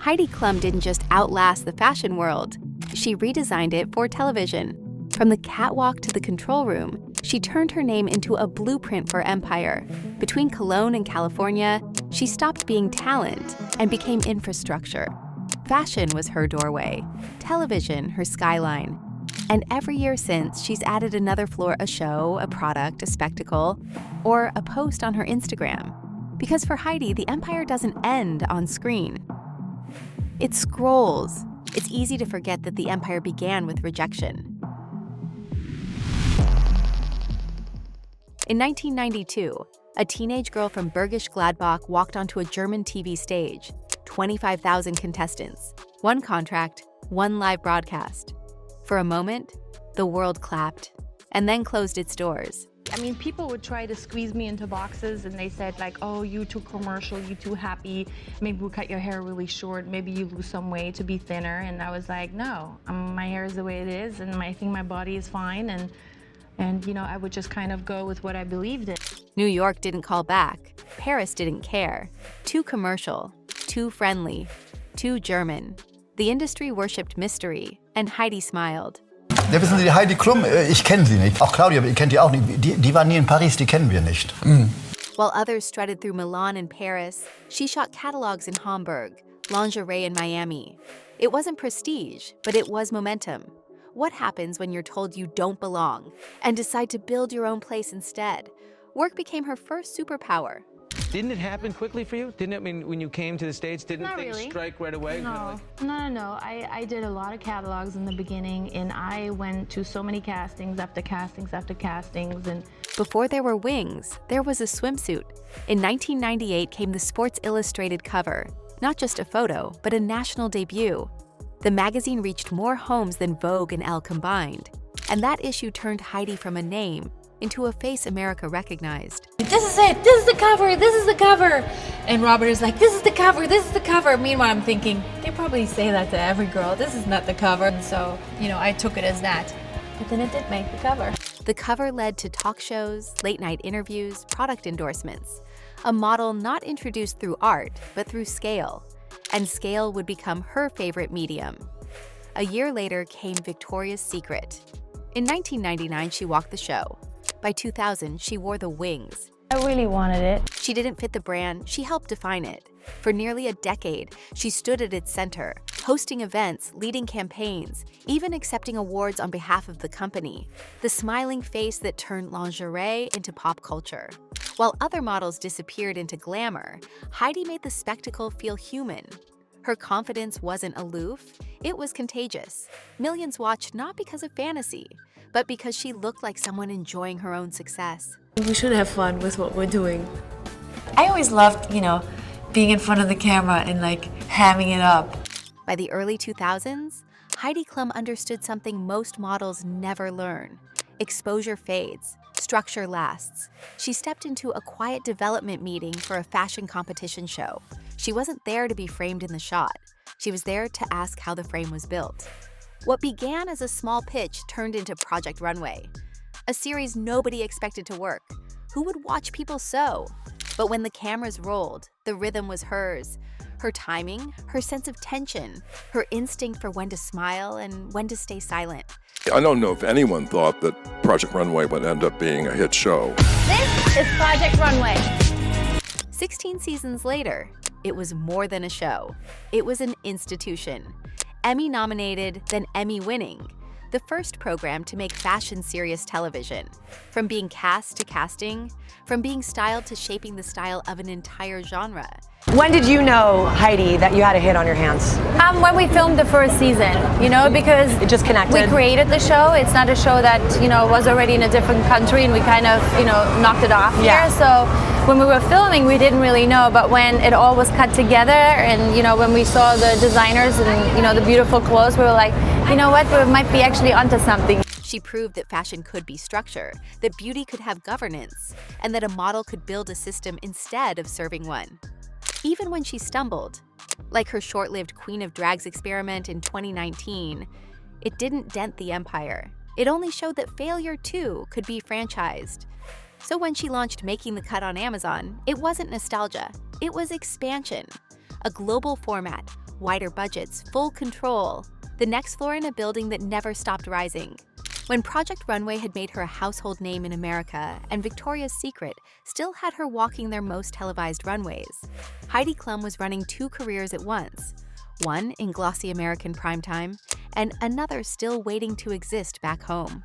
Heidi Klum didn't just outlast the fashion world, she redesigned it for television. From the catwalk to the control room, she turned her name into a blueprint for empire. Between Cologne and California, she stopped being talent and became infrastructure. Fashion was her doorway, television her skyline. And every year since, she's added another floor, a show, a product, a spectacle, or a post on her Instagram. Because for Heidi, the empire doesn't end on screen. It scrolls. It's easy to forget that the empire began with rejection. In 1992, a teenage girl from Bergisch Gladbach walked onto a German TV stage. 25,000 contestants, one contract, one live broadcast. For a moment, the world clapped and then closed its doors. I mean, people would try to squeeze me into boxes and they said like, oh, you too commercial, you too happy, maybe we'll cut your hair really short, maybe you lose some weight to be thinner. And I was like, no, my hair is the way it is and I think my body is fine. And you know, I would just kind of go with what I believed in. New York didn't call back. Paris didn't care. Too commercial, too friendly, too German. The industry worshipped mystery, and Heidi smiled. Ja, wissen Sie, die Heidi Klum, ich kenne sie nicht. Auch Claudia, ihr kennt die auch nicht. Die war nie in Paris, die kennen wir nicht. While others strutted through Milan and Paris, she shot catalogs in Hamburg, lingerie in Miami. It wasn't prestige, but it was momentum. What happens when you're told you don't belong and decide to build your own place instead? Work became her first superpower. Didn't it happen quickly for you? Didn't it, when you came to the States, didn't Not things really. strike right away? No. I did a lot of catalogs in the beginning and I went to so many castings after castings after castings. And Before there were wings, there was a swimsuit. In 1998 came the Sports Illustrated cover, not just a photo, but a national debut. The magazine reached more homes than Vogue and Elle combined. And that issue turned Heidi from a name into a face America recognized. This is it, this is the cover, this is the cover. And Robert is like, this is the cover, this is the cover. Meanwhile, I'm thinking, they probably say that to every girl, this is not the cover. And so, you know, I took it as that. But then it did make the cover. The cover led to talk shows, late-night interviews, product endorsements. A model not introduced through art, but through scale. And scale would become her favorite medium. A year later came Victoria's Secret. In 1999, she walked the show. By 2000, she wore the wings. I really wanted it. She didn't fit the brand, she helped define it. For nearly a decade, she stood at its center, hosting events, leading campaigns, even accepting awards on behalf of the company. The smiling face that turned lingerie into pop culture. While other models disappeared into glamour, Heidi made the spectacle feel human. Her confidence wasn't aloof, it was contagious. Millions watched not because of fantasy, but because she looked like someone enjoying her own success. We should have fun with what we're doing. I always loved, you know, being in front of the camera and like hamming it up. By the early 2000s, Heidi Klum understood something most models never learn. Exposure fades, structure lasts. She stepped into a quiet development meeting for a fashion competition show. She wasn't there to be framed in the shot. She was there to ask how the frame was built. What began as a small pitch turned into Project Runway, a series nobody expected to work. Who would watch people sew? But when the cameras rolled, the rhythm was hers. Her timing, her sense of tension, her instinct for when to smile and when to stay silent. I don't know if anyone thought that Project Runway would end up being a hit show. This is Project Runway. 16 seasons later, it was more than a show. It was an institution. Emmy-nominated, then Emmy-winning. The first program to make fashion-serious television. From being cast to casting, from being styled to shaping the style of an entire genre. When did you know, Heidi, that you had a hit on your hands? When we filmed the first season, you know, because It just connected? we created the show. It's not a show that, you know, was already in a different country and we kind of, you know, knocked it off Yeah. here. So when we were filming, we didn't really know, but when it all was cut together and, you know, when we saw the designers and, you know, the beautiful clothes, we were like, you know what, we might be actually onto something. She proved that fashion could be structure, that beauty could have governance, and that a model could build a system instead of serving one. Even when she stumbled, like her short-lived Queen of Drags experiment in 2019, it didn't dent the empire. It only showed that failure, too, could be franchised. So when she launched Making the Cut on Amazon, it wasn't nostalgia, it was expansion. A global format, wider budgets, full control. The next floor in a building that never stopped rising. When Project Runway had made her a household name in America and Victoria's Secret still had her walking their most televised runways, Heidi Klum was running 2 careers at once, one in glossy American primetime and another still waiting to exist back home.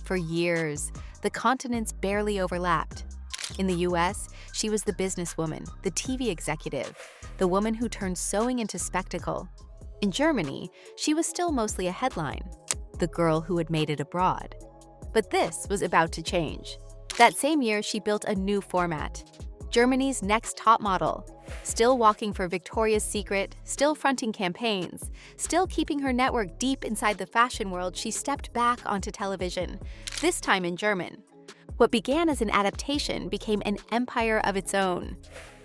For years, the continents barely overlapped. In the US, she was the businesswoman, the TV executive, the woman who turned sewing into spectacle. In Germany, she was still mostly a headline, the girl who had made it abroad. But this was about to change. That same year, she built a new format, Germany's next Topmodel, still walking for Victoria's Secret, still fronting campaigns, still keeping her network deep inside the fashion world. She stepped back onto television, this time in German. What began as an adaptation became an empire of its own.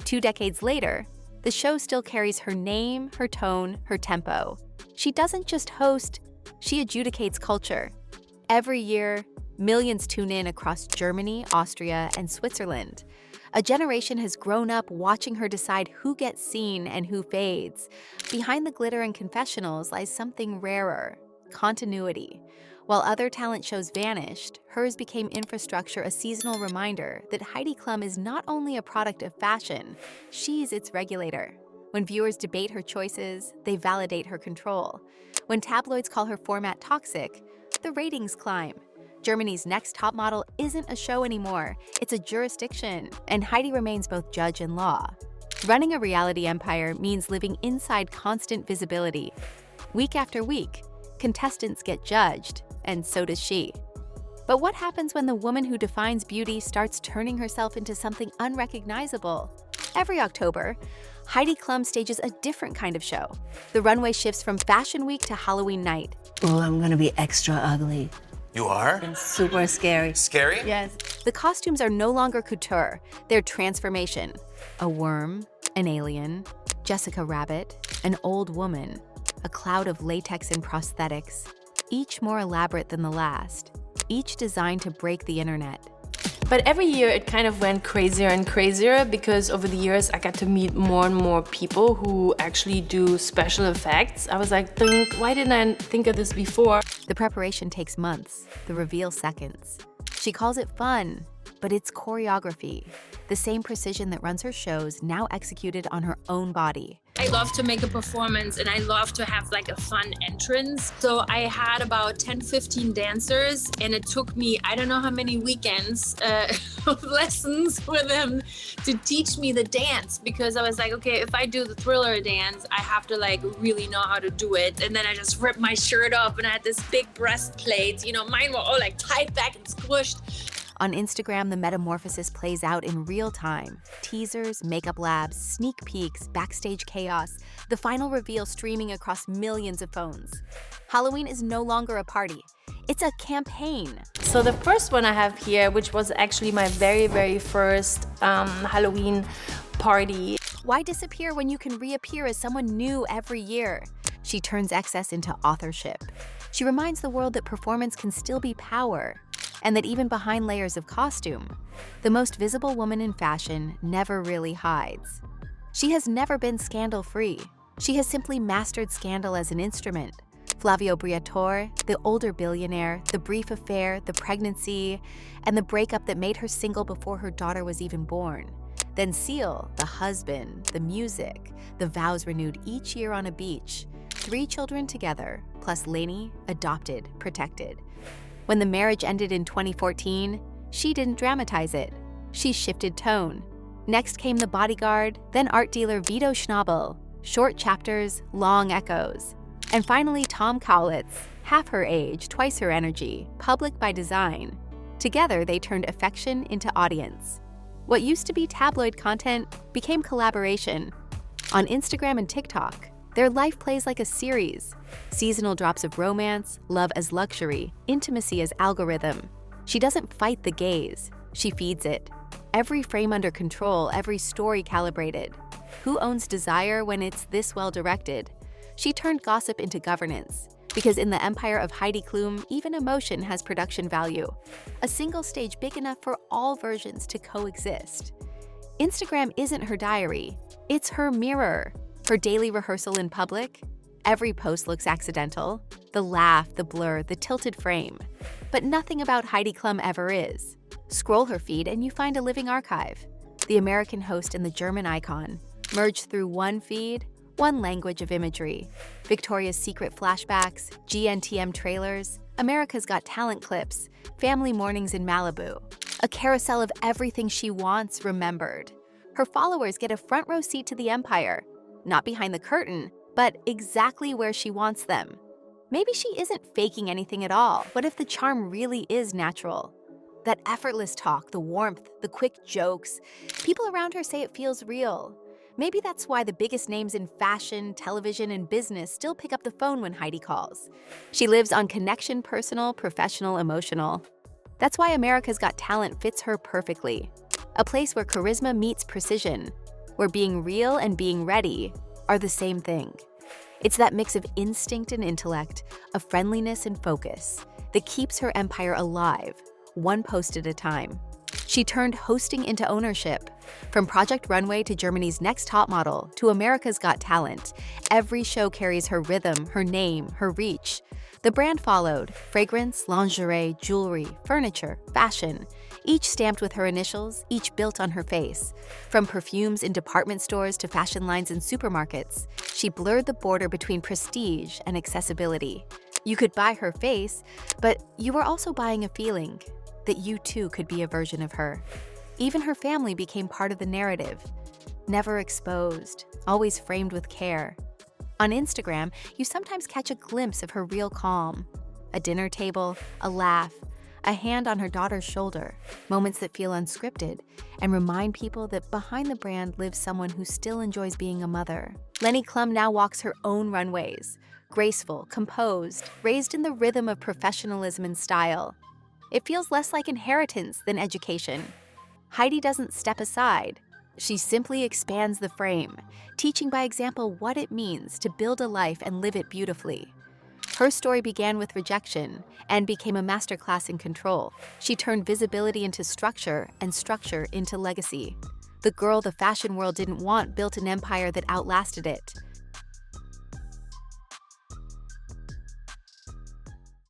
2 decades later, the show still carries her name, her tone, her tempo. She doesn't just host, she adjudicates culture. Every year, millions tune in across Germany, Austria, and Switzerland. A generation has grown up watching her decide who gets seen and who fades. Behind the glitter and confessionals lies something rarer, continuity. While other talent shows vanished, hers became infrastructure, a seasonal reminder that Heidi Klum is not only a product of fashion, she's its regulator. When viewers debate her choices, they validate her control. When tabloids call her format toxic, the ratings climb. Germany's next Topmodel isn't a show anymore, it's a jurisdiction, and Heidi remains both judge and law. Running a reality empire means living inside constant visibility. Week after week, contestants get judged, and so does she. But what happens when the woman who defines beauty starts turning herself into something unrecognizable? Every October, Heidi Klum stages a different kind of show. The runway shifts from Fashion Week to Halloween night. Oh, I'm gonna be extra ugly. You are? And super scary. Scary? Yes. The costumes are no longer couture, they're transformation. A worm, an alien, Jessica Rabbit, an old woman, a cloud of latex and prosthetics, each more elaborate than the last, each designed to break the internet. But every year it kind of went crazier and crazier because over the years I got to meet more and more people who actually do special effects. I was like, why didn't I think of this before? The preparation takes months, the reveal seconds. She calls it fun, but it's choreography, the same precision that runs her shows now executed on her own body. I love to make a performance and I love to have like a fun entrance. So I had about 10-15 dancers and it took me, I don't know how many weekends of lessons with them to teach me the dance, because I was like, okay, if I do the Thriller dance, I have to like really know how to do it. And then I just ripped my shirt off and I had this big breastplate, you know, mine were all like tied back and squished. On Instagram, the metamorphosis plays out in real time. Teasers, makeup labs, sneak peeks, backstage chaos, the final reveal streaming across millions of phones. Halloween is no longer a party. It's a campaign. So the first one I have here, which was actually my very, very first Halloween party. Why disappear when you can reappear as someone new every year? She turns excess into authorship. She reminds the world that performance can still be power, and that even behind layers of costume, the most visible woman in fashion never really hides. She has never been scandal-free. She has simply mastered scandal as an instrument. Flavio Briatore, the older billionaire, the brief affair, the pregnancy, and the breakup that made her single before her daughter was even born. Then Seal, the husband, the music, the vows renewed each year on a beach. 3 children together, plus Lainey, adopted, protected. When the marriage ended in 2014, she didn't dramatize it. She shifted tone. Next came The Bodyguard, then art dealer Vito Schnabel. Short chapters, long echoes. And finally Tom Cowlitz, half her age, twice her energy, public by design. Together they turned affection into audience. What used to be tabloid content became collaboration. On Instagram and TikTok, their life plays like a series. Seasonal drops of romance, love as luxury, intimacy as algorithm. She doesn't fight the gaze, she feeds it. Every frame under control, every story calibrated. Who owns desire when it's this well directed? She turned gossip into governance, because in the empire of Heidi Klum, even emotion has production value. A single stage big enough for all versions to coexist. Instagram isn't her diary, it's her mirror. Her daily rehearsal in public? Every post looks accidental. The laugh, the blur, the tilted frame. But nothing about Heidi Klum ever is. Scroll her feed and you find a living archive. The American host and the German icon merge through one feed, one language of imagery. Victoria's Secret flashbacks, GNTM trailers, America's Got Talent clips, family mornings in Malibu. A carousel of everything she wants remembered. Her followers get a front row seat to the empire, not behind the curtain, but exactly where she wants them. Maybe she isn't faking anything at all. What if the charm really is natural? That effortless talk, the warmth, the quick jokes, people around her say it feels real. Maybe that's why the biggest names in fashion, television, and business still pick up the phone when Heidi calls. She lives on connection, personal, professional, emotional. That's why America's Got Talent fits her perfectly. A place where charisma meets precision, where being real and being ready are the same thing. It's that mix of instinct and intellect, of friendliness and focus, that keeps her empire alive, one post at a time. She turned hosting into ownership. From Project Runway to Germany's Next Topmodel to America's Got Talent, every show carries her rhythm, her name, her reach. The brand followed: fragrance, lingerie, jewelry, furniture, fashion, each stamped with her initials, each built on her face. From perfumes in department stores to fashion lines in supermarkets, she blurred the border between prestige and accessibility. You could buy her face, but you were also buying a feeling that you too could be a version of her. Even her family became part of the narrative. Never exposed, always framed with care. On Instagram, you sometimes catch a glimpse of her real calm. A dinner table, a laugh, a hand on her daughter's shoulder. Moments that feel unscripted and remind people that behind the brand lives someone who still enjoys being a mother. Heidi Klum now walks her own runways. Graceful, composed, raised in the rhythm of professionalism and style. It feels less like inheritance than education. Heidi doesn't step aside. She simply expands the frame, teaching by example what it means to build a life and live it beautifully. Her story began with rejection and became a masterclass in control. She turned visibility into structure and structure into legacy. The girl the fashion world didn't want built an empire that outlasted it.